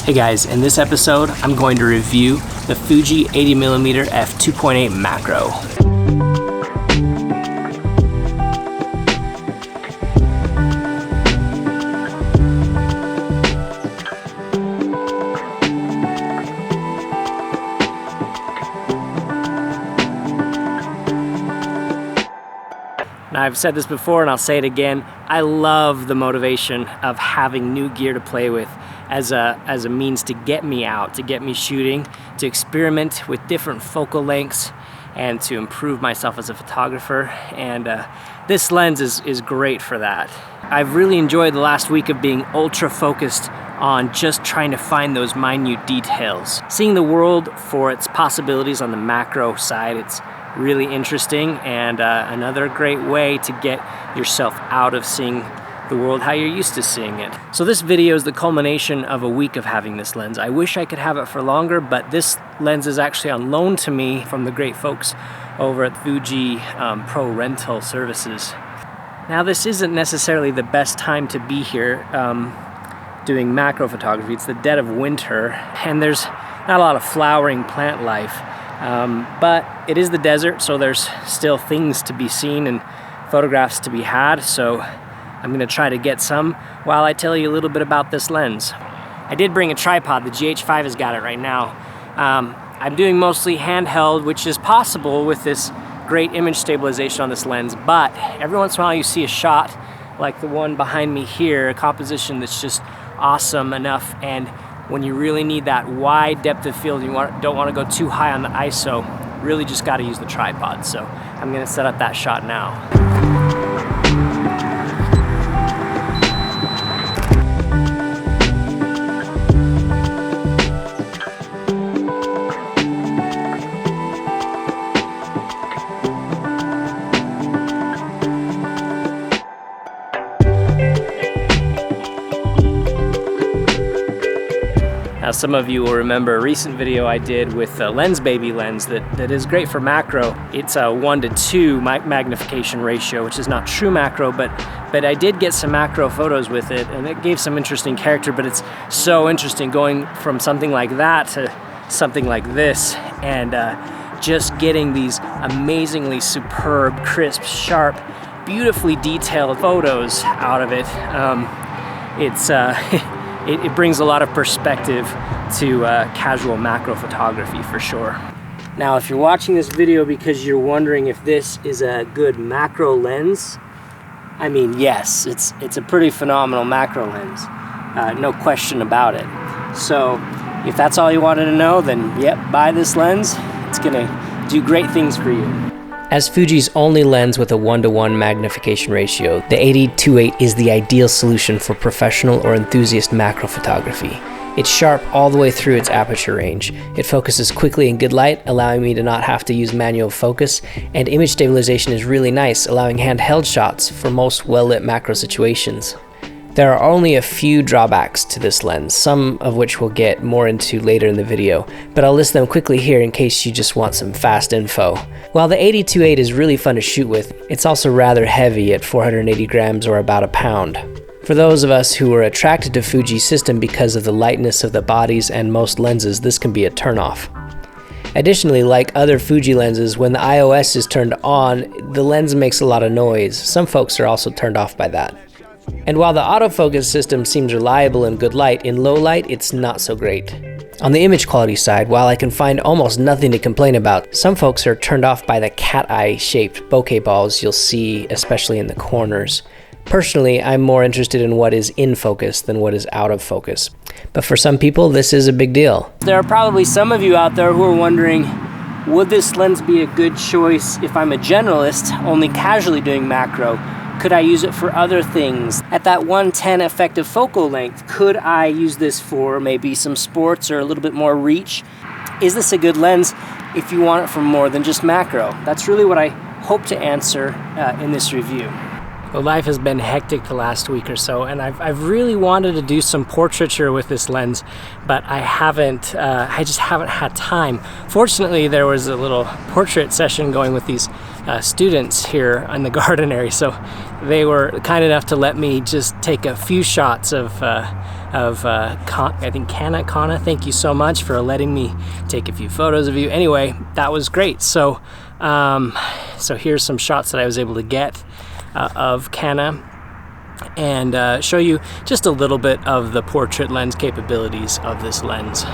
Hey guys, in this episode, I'm going to review the Fuji 80mm f2.8 macro. Now, I've said this before and I'll say it again, I love the motivation of having new gear to play with as a means to get me out, to get me shooting, to experiment with different focal lengths, and to improve myself as a photographer. And this lens is great for that. I've really enjoyed the last week of being ultra focused on just trying to find those minute details. Seeing the world for its possibilities on the macro side, it's really interesting and another great way to get yourself out of seeing the world how you're used to seeing it. So this video is the culmination of a week of having this lens. I wish I could have it for longer, but this lens is actually on loan to me from the great folks over at Fuji Pro Rental Services. Now, this isn't necessarily the best time to be here doing macro photography. It's the dead of winter and there's not a lot of flowering plant life. But it is the desert, so there's still things to be seen and photographs to be had, so I'm going to try to get some while I tell you a little bit about this lens. I did bring a tripod. The GH5 has got it right now. I'm doing mostly handheld, which is possible with this great image stabilization on this lens, but every once in a while you see a shot like the one behind me here, a composition that's just awesome enough, and when you really need that wide depth of field, you don't want to go too high on the ISO, really just got to use the tripod. So I'm going to set up that shot now. Now, some of you will remember a recent video I did with a Lens Baby lens that is great for macro. It's a 1:2 magnification ratio, which is not true macro, but I did get some macro photos with it, and it gave some interesting character, but it's so interesting going from something like that to something like this, and just getting these amazingly superb, crisp, sharp, beautifully detailed photos out of it. It brings a lot of perspective to casual macro photography for sure. Now, if you're watching this video because you're wondering if this is a good macro lens, I mean, yes, it's a pretty phenomenal macro lens, no question about it. So if that's all you wanted to know, then yep, buy this lens. It's gonna do great things for you. As Fuji's only lens with a 1:1 magnification ratio, the 80-2.8 is the ideal solution for professional or enthusiast macro photography. It's sharp all the way through its aperture range. It focuses quickly in good light, allowing me to not have to use manual focus, and image stabilization is really nice, allowing handheld shots for most well-lit macro situations. There are only a few drawbacks to this lens, some of which we'll get more into later in the video, but I'll list them quickly here in case you just want some fast info. While the 80-2.8 is really fun to shoot with, it's also rather heavy at 480 grams or about a pound. For those of us who are attracted to Fuji's system because of the lightness of the bodies and most lenses, this can be a turnoff. Additionally, like other Fuji lenses, when the iOS is turned on, the lens makes a lot of noise. Some folks are also turned off by that. And while the autofocus system seems reliable in good light, in low light it's not so great. On the image quality side, while I can find almost nothing to complain about, some folks are turned off by the cat eye shaped bokeh balls you'll see, especially in the corners. Personally, I'm more interested in what is in focus than what is out of focus. But for some people, this is a big deal. There are probably some of you out there who are wondering, would this lens be a good choice if I'm a generalist, only casually doing macro? Could I use it for other things? At that 1:10 effective focal length, could I use this for maybe some sports or a little bit more reach? Is this a good lens if you want it for more than just macro? That's really what I hope to answer in this review. Well, life has been hectic the last week or so, and I've really wanted to do some portraiture with this lens, but I just haven't had time. Fortunately, there was a little portrait session going with these students here in the garden area, so they were kind enough to let me just take a few shots of I think Kana. Thank you so much for letting me take a few photos of you. Anyway, that was great. So so here's some shots that I was able to get of Kana, and show you just a little bit of the portrait lens capabilities of this lens.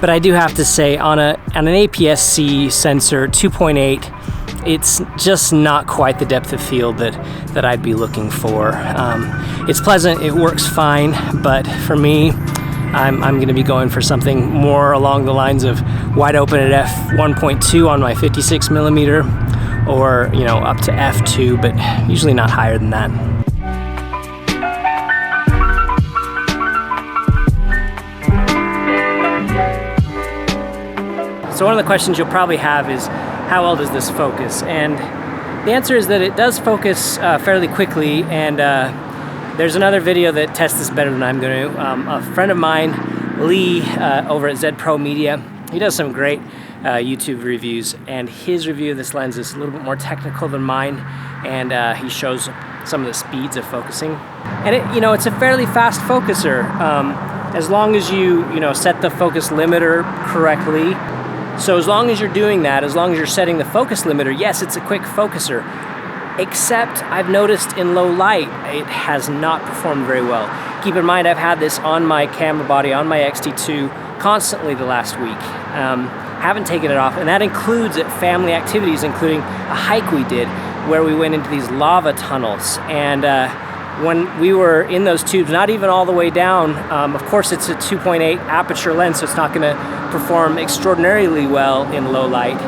But I do have to say, on an APS-C sensor 2.8, it's just not quite the depth of field that I'd be looking for. It's pleasant, it works fine, but for me, I'm going to be going for something more along the lines of wide open at f1.2 on my 56mm, or up to f2, but usually not higher than that. So one of the questions you'll probably have is, how well does this focus? And the answer is that it does focus fairly quickly, and there's another video that tests this better than I'm going to. A friend of mine, Lee, over at Z Pro Media, he does some great YouTube reviews, and his review of this lens is a little bit more technical than mine, and he shows some of the speeds of focusing. And it's a fairly fast focuser, as long as you set the focus limiter correctly. So as long as you're doing that, as long as you're setting the focus limiter, yes, it's a quick focuser. Except I've noticed in low light, it has not performed very well. Keep in mind, I've had this on my camera body, on my X-T2, constantly the last week. Haven't taken it off, and that includes at family activities, including a hike we did where we went into these lava tunnels. And when we were in those tubes, not even all the way down, of course it's a 2.8 aperture lens, so it's not going to perform extraordinarily well in low light,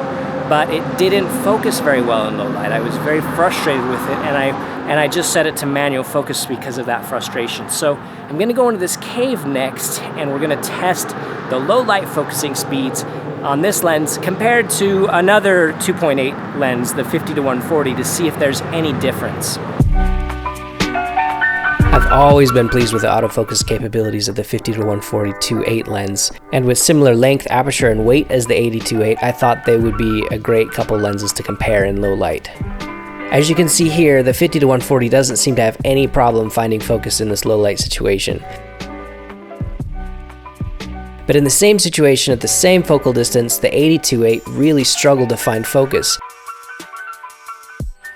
but it didn't focus very well in low light. I was very frustrated with it, and I just set it to manual focus because of that frustration. So I'm going to go into this cave next, and we're going to test the low light focusing speeds on this lens compared to another 2.8 lens, the 50-140, to see if there's any difference. I've always been pleased with the autofocus capabilities of the 50-140 2.8 lens, and with similar length, aperture, and weight as the 80-2.8, I thought they would be a great couple lenses to compare in low light. As you can see here, the 50-140 doesn't seem to have any problem finding focus in this low light situation. But in the same situation at the same focal distance, the 80-2.8 really struggled to find focus.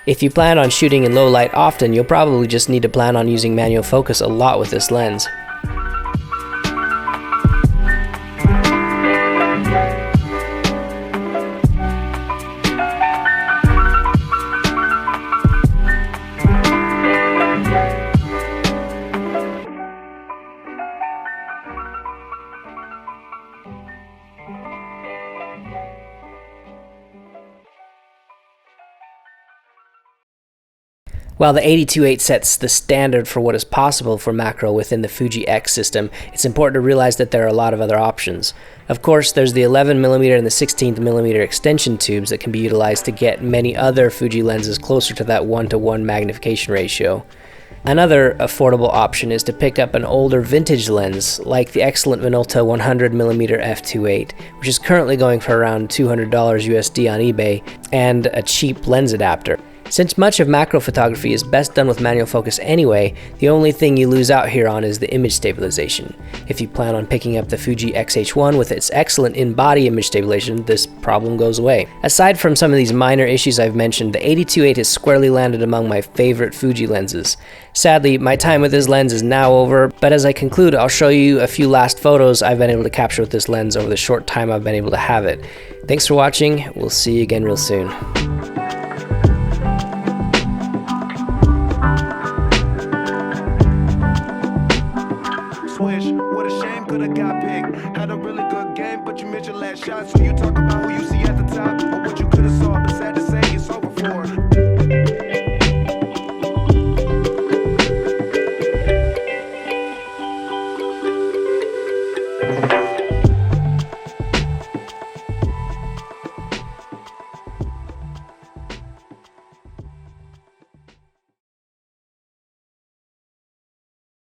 If you plan on shooting in low light often, you'll probably just need to plan on using manual focus a lot with this lens. While the 80-2.8 sets the standard for what is possible for macro within the Fuji X system, it's important to realize that there are a lot of other options. Of course, there's the 11mm and the 16mm extension tubes that can be utilized to get many other Fuji lenses closer to that 1:1 magnification ratio. Another affordable option is to pick up an older vintage lens, like the excellent Minolta 100mm f2.8, which is currently going for around $200 USD on eBay, and a cheap lens adapter. Since much of macro photography is best done with manual focus anyway, the only thing you lose out here on is the image stabilization. If you plan on picking up the Fuji X-H1 with its excellent in-body image stabilization, this problem goes away. Aside from some of these minor issues I've mentioned, the 80-2.8 has squarely landed among my favorite Fuji lenses. Sadly, my time with this lens is now over, but as I conclude, I'll show you a few last photos I've been able to capture with this lens over the short time I've been able to have it. Thanks for watching, we'll see you again real soon. What a shame, could've got picked. Had a really good game, but you missed your last shot. So you talk about who you see at the top, or what you could've saw, but sad to say it's over.